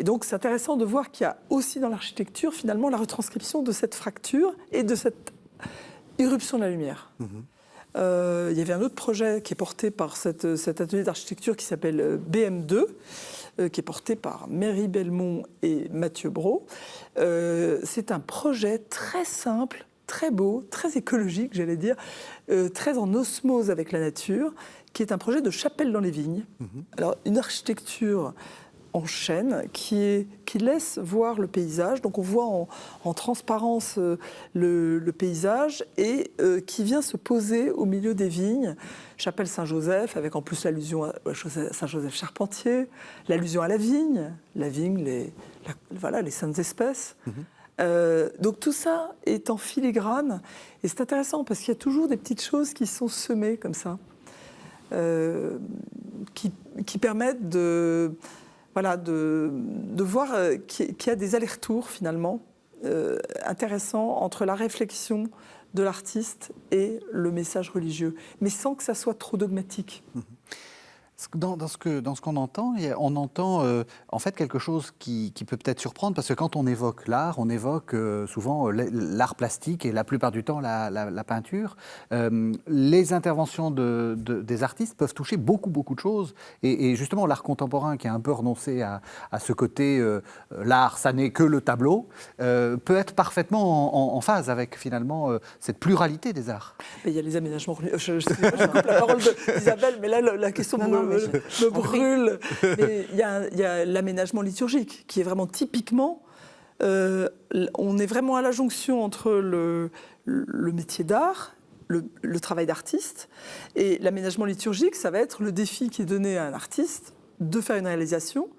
donc, c'est intéressant de voir qu'il y a aussi dans l'architecture, finalement, la retranscription de cette fracture et de cette irruption de la lumière. Il y avait un autre projet qui est porté par cet atelier d'architecture qui s'appelle BM2, qui est porté par Mary Belmont et Mathieu Brault. C'est un projet très simple, très beau, très écologique, j'allais dire, très en osmose avec la nature, qui est un projet de chapelle dans les vignes. Alors, une architecture en chêne qui laisse voir le paysage. Donc on voit en transparence le paysage et qui vient se poser au milieu des vignes. Chapelle Saint-Joseph, avec en plus l'allusion à Saint-Joseph Charpentier, l'allusion à la vigne, les saintes espèces. Donc tout ça est en filigrane et c'est intéressant parce qu'il y a toujours des petites choses qui sont semées comme ça, qui permettent de voir qu'il y a des allers-retours finalement intéressants entre la réflexion de l'artiste et le message religieux, mais sans que ça soit trop dogmatique. Dans ce qu'on entend, on entend en fait quelque chose qui peut peut-être surprendre, parce que quand on évoque l'art, on évoque souvent l'art plastique et la plupart du temps la peinture. Les interventions des artistes peuvent toucher beaucoup de choses. Et justement, l'art contemporain, qui a un peu renoncé à ce côté l'art, ça n'est que le tableau, peut être parfaitement en phase avec finalement cette pluralité des arts. Mais il y a les aménagements. Je coupe la parole d'Isabelle, mais là, la question me brûle. Mais il y a l'aménagement liturgique, qui est vraiment typiquement... on est vraiment à la jonction entre le métier d'art, le travail d'artiste, et l'aménagement liturgique, ça va être le défi qui est donné à un artiste de faire une réalisation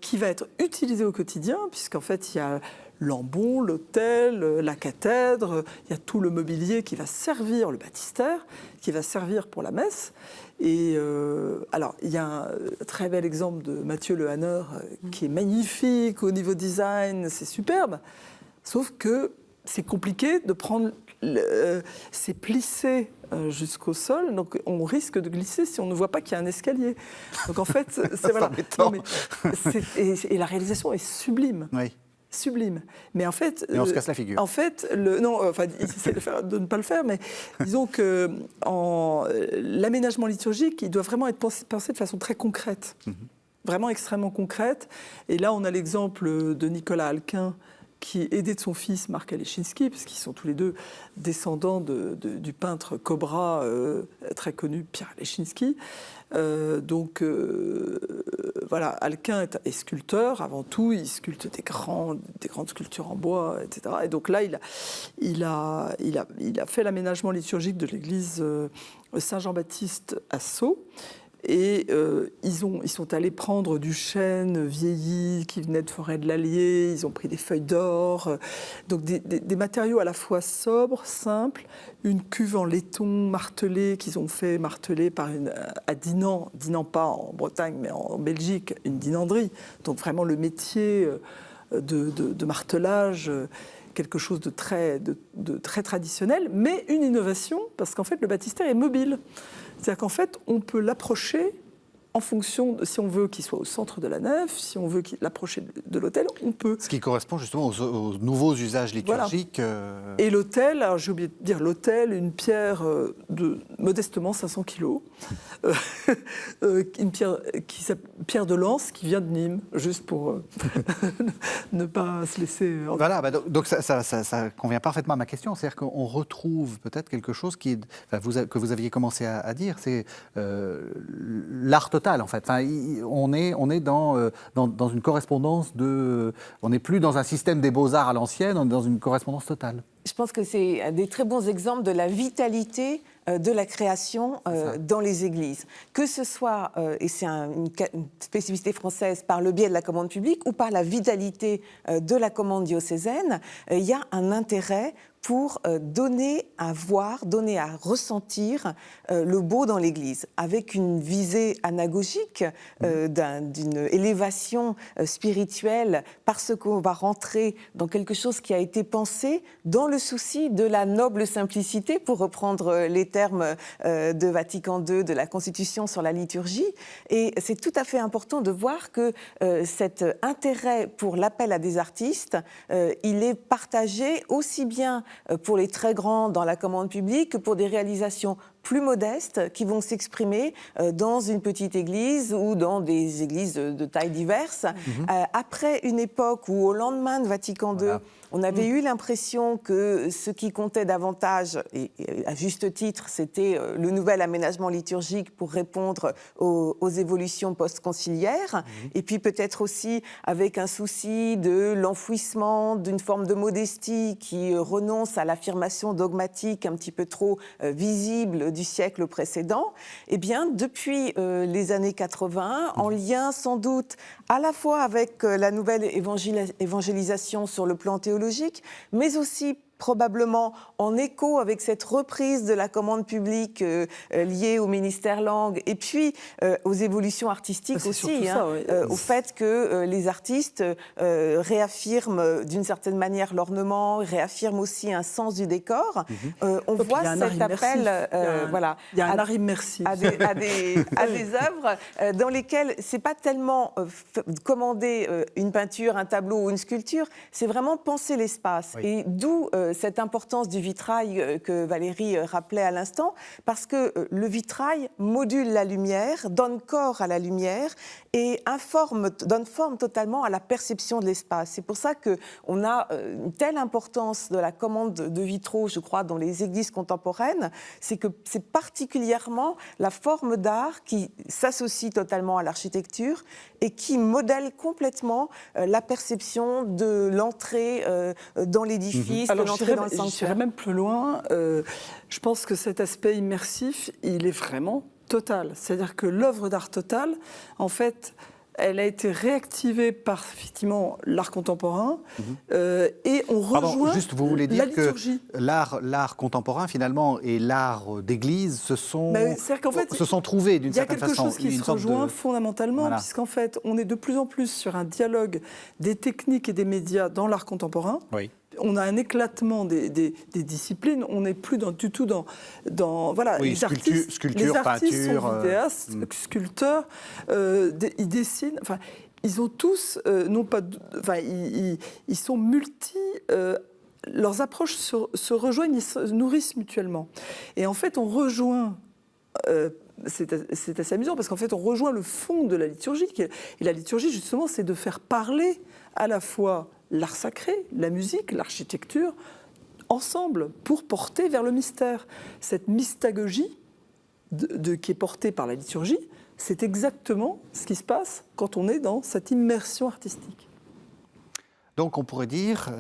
qui va être utilisée au quotidien, puisqu'en fait, il y a l'ambon, l'autel, la cathèdre, il y a tout le mobilier qui va servir, le baptistère, qui va servir pour la messe. Et alors, il y a un très bel exemple de Mathieu Le Hanner qui est magnifique au niveau design, c'est superbe. Sauf que c'est compliqué de prendre... c'est plissé jusqu'au sol, donc on risque de glisser si on ne voit pas qu'il y a un escalier. Donc en fait, c'est voilà. Non, mais et la réalisation est sublime. Oui. Sublime. Mais en fait... Et on se casse la figure. En fait, il essaie de ne pas le faire, mais disons que l'aménagement liturgique, il doit vraiment être pensé de façon très concrète. Vraiment extrêmement concrète. Et là, on a l'exemple de Nicolas Alquin, qui est aidé de son fils Marc Alechinsky, parce qu'ils sont tous les deux descendants du peintre Cobra, très connu, Pierre Alechinsky. Voilà, Alquin est sculpteur avant tout, il sculpte des grandes sculptures en bois, etc. Et donc là, il a fait l'aménagement liturgique de l'église Saint-Jean-Baptiste à Sceaux. Et ils sont allés prendre du chêne vieilli qui venait de forêt de l'Allier, ils ont pris des feuilles d'or, donc des matériaux à la fois sobres, simples, une cuve en laiton martelée qu'ils ont fait marteler à Dinan pas en Bretagne mais en Belgique, une dinanderie, donc vraiment le métier de martelage, quelque chose de très traditionnel, mais une innovation, parce qu'en fait le baptistère est mobile. C'est-à-dire qu'en fait, on peut l'approcher en fonction de, si on veut qu'il soit au centre de la nef, si on veut l'approcher de l'autel, on peut. Ce qui correspond justement aux nouveaux usages liturgiques. Voilà. Et l'autel, alors j'ai oublié de dire l'autel, une pierre de modestement 500 kilos, une pierre pierre de Lens qui vient de Nîmes, juste pour ne pas se laisser... Voilà, donc ça convient parfaitement à ma question, c'est-à-dire qu'on retrouve peut-être quelque chose que vous aviez commencé à dire, c'est l'art total en fait. Enfin, on est dans une correspondance on n'est plus dans un système des beaux-arts à l'ancienne, on est dans une correspondance totale. Je pense que c'est des très bons exemples de la vitalité de la création dans les églises. Que ce soit, et c'est une spécificité française, par le biais de la commande publique ou par la vitalité de la commande diocésaine, il y a un intérêt pour donner à voir, donner à ressentir le beau dans l'Église, avec une visée anagogique, d'une élévation spirituelle, parce qu'on va rentrer dans quelque chose qui a été pensé dans le souci de la noble simplicité, pour reprendre les termes de Vatican II, de la Constitution sur la liturgie. Et c'est tout à fait important de voir que cet intérêt pour l'appel à des artistes, il est partagé aussi bien pour les très grands dans la commande publique que pour des réalisations plus modestes qui vont s'exprimer dans une petite église ou dans des églises de tailles diverses. Après une époque où, au lendemain de Vatican II, on avait eu l'impression que ce qui comptait davantage, et à juste titre, c'était le nouvel aménagement liturgique pour répondre aux évolutions post-conciliaires, et puis peut-être aussi avec un souci de l'enfouissement, d'une forme de modestie qui renonce à l'affirmation dogmatique un petit peu trop visible du siècle précédent. Eh bien, depuis les années 80, en lien sans doute à la fois avec la nouvelle évangélisation sur le plan théologique, mais aussi probablement en écho avec cette reprise de la commande publique liée au ministère langue, et puis aux évolutions artistiques aussi, ça, oui. au fait que les artistes réaffirment d'une certaine manière l'ornement, réaffirment aussi un sens du décor. On voit cet appel il y a un art immersif à des œuvres dans lesquelles c'est pas tellement commander une peinture, un tableau ou une sculpture, c'est vraiment penser l'espace. Oui. Et d'où cette importance du vitrail que Valérie rappelait à l'instant, parce que le vitrail module la lumière, donne corps à la lumière et donne forme totalement à la perception de l'espace. C'est pour ça qu'on a une telle importance de la commande de vitraux, je crois, dans les églises contemporaines, c'est que c'est particulièrement la forme d'art qui s'associe totalement à l'architecture et qui modèle complètement la perception de l'entrée dans l'édifice, de l'entrée dans le sanctuaire. J'irais même plus loin. Je pense que cet aspect immersif, il est vraiment total. C'est-à-dire que l'œuvre d'art totale, en fait, elle a été réactivée par effectivement l'art contemporain et on rejoint juste, vous voulez dire la liturgie. Que l'art contemporain finalement et l'art d'église se sont trouvés d'une certaine façon. Il y a quelque chose qui se rejoint fondamentalement, puisqu'en fait on est de plus en plus sur un dialogue des techniques et des médias dans l'art contemporain. Oui. On a un éclatement des disciplines, on n'est plus du tout dans voilà, oui, les artistes peinture, sont vidéastes, sculpteurs, ils dessinent, enfin, ils ont tous, ils sont leurs approches se rejoignent, ils se nourrissent mutuellement. Et en fait, on rejoint... c'est assez amusant parce qu'en fait, on rejoint le fond de la liturgie. Et la liturgie, justement, c'est de faire parler à la fois l'art sacré, la musique, l'architecture, ensemble, pour porter vers le mystère. Cette mystagogie qui est portée par la liturgie, c'est exactement ce qui se passe quand on est dans cette immersion artistique. Donc on pourrait dire,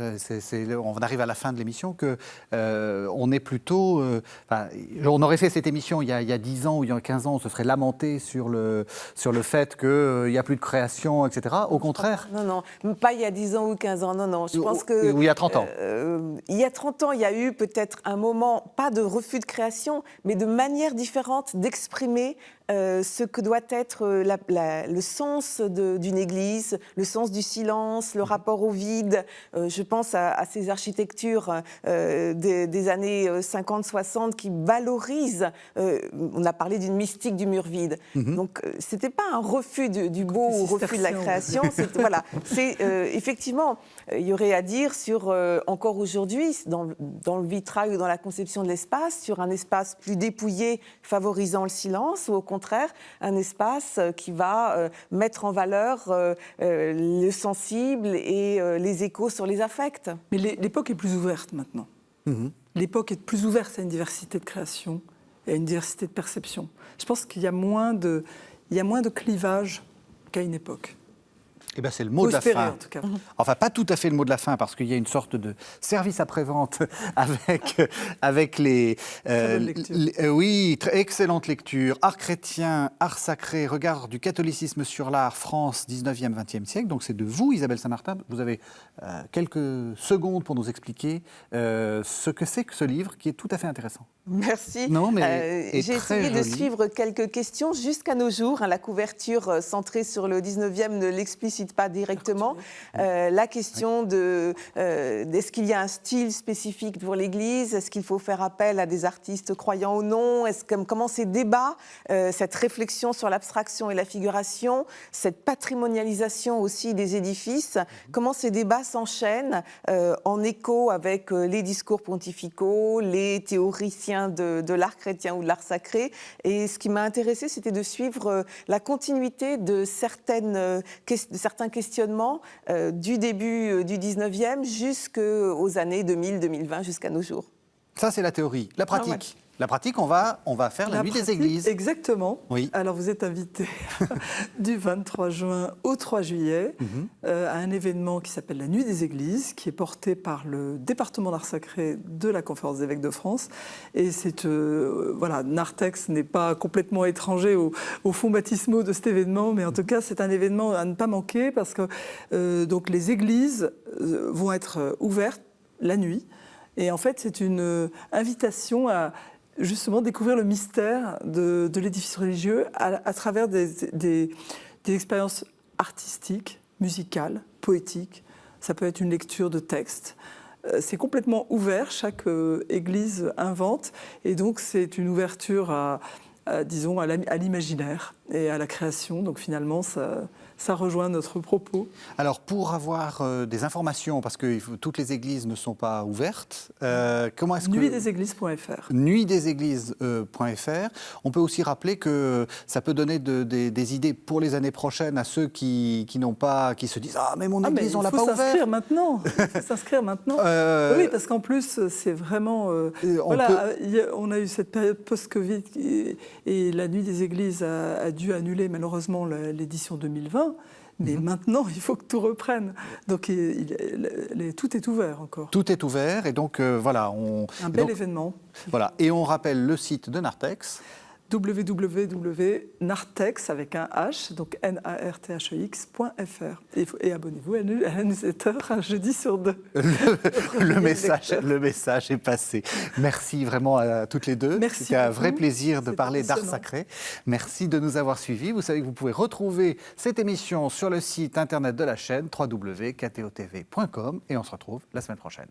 on arrive à la fin de l'émission, que on est plutôt... on aurait fait cette émission il y a 10 ans ou il y a 15 ans, on se serait lamenté sur le fait qu'il n'y a plus de création, etc. Au contraire... Non, pas il y a 10 ans ou 15 ans, non. Je pense que... Ou il y a 30 ans. Il y a 30 ans, il y a eu peut-être un moment, pas de refus de création, mais de manière différente d'exprimer ce que doit être le sens d'une église, le sens du silence, le rapport au vide. Je pense à ces architectures des années 50-60 qui valorisent, on a parlé d'une mystique du mur vide. Donc ce n'était pas un refus du beau ou refus de la création. Effectivement, il y aurait à dire sur, encore aujourd'hui, dans le vitrail ou dans la conception de l'espace, sur un espace plus dépouillé favorisant le silence, ou au contraire, un espace qui va mettre en valeur le sensible et les échos sur les affects. Mais l'époque est plus ouverte maintenant. L'époque est plus ouverte à une diversité de création et à une diversité de perception. Je pense qu'il y a moins de clivage qu'à une époque. Eh ben, c'est le mot de la fin. En tout cas. Enfin, pas tout à fait le mot de la fin, parce qu'il y a une sorte de service après-vente avec les... oui, excellente lecture. Art chrétien, art sacré, regard du catholicisme sur l'art, France, 19e, 20e siècle. Donc c'est de vous, Isabelle Saint-Martin. Vous avez quelques secondes pour nous expliquer ce que c'est que ce livre, qui est tout à fait intéressant. Merci. Non, mais j'ai essayé de suivre quelques questions jusqu'à nos jours. La couverture centrée sur le 19e ne l'explicite pas directement. La question est-ce qu'il y a un style spécifique pour l'Église? Est-ce qu'il faut faire appel à des artistes croyants ou non? Comment ces débats, cette réflexion sur l'abstraction et la figuration, cette patrimonialisation aussi des édifices, comment ces débats s'enchaînent en écho avec les discours pontificaux, les théoriciens de l'art chrétien ou de l'art sacré. Et ce qui m'a intéressée, c'était de suivre la continuité de certains questionnements du début du 19e jusqu'aux années 2000-2020, jusqu'à nos jours. Ça, c'est la théorie. La pratique. La pratique, on va faire la nuit des églises. Exactement. Oui. Alors, vous êtes invité du 23 juin au 3 juillet à un événement qui s'appelle la Nuit des églises, qui est porté par le département d'art sacré de la Conférence des évêques de France. Et c'est, Narthex n'est pas complètement étranger aux fonds baptismaux de cet événement, mais en tout cas, c'est un événement à ne pas manquer parce que donc les églises vont être ouvertes la nuit. Et en fait, c'est une invitation à justement découvrir le mystère de l'édifice religieux à travers des expériences artistiques, musicales, poétiques. Ça peut être une lecture de textes. C'est complètement ouvert, chaque église invente, et donc c'est une ouverture disons, à l'imaginaire et à la création. Donc finalement, ça rejoint notre propos. Alors, pour avoir des informations, parce que toutes les églises ne sont pas ouvertes, comment est-ce que... Nuitdeséglises.fr. Nuitdeséglises.fr. On peut aussi rappeler que ça peut donner des idées pour les années prochaines à ceux qui se disent « Ah, mais mon église, on l'a pas ouverte !» Il faut s'inscrire maintenant. Oui, parce qu'en plus, c'est vraiment... on a eu cette période post-Covid et la Nuit des Églises a dû annuler malheureusement l'édition 2020. Mais maintenant, il faut que tout reprenne. Donc, tout est ouvert encore. Tout est ouvert et donc voilà. Un bel événement. Voilà. Et on rappelle le site de Narthex. www.narthex avec un H, donc narthex.fr. Et abonnez-vous à la newsletter un jeudi sur 2. Le message est passé. Merci vraiment à toutes les deux. Merci. C'était un vrai plaisir de parler d'art passionnant. sacré. Merci de nous avoir suivis. Vous savez que vous pouvez retrouver cette émission sur le site internet de la chaîne www.ktotv.com et on se retrouve la semaine prochaine.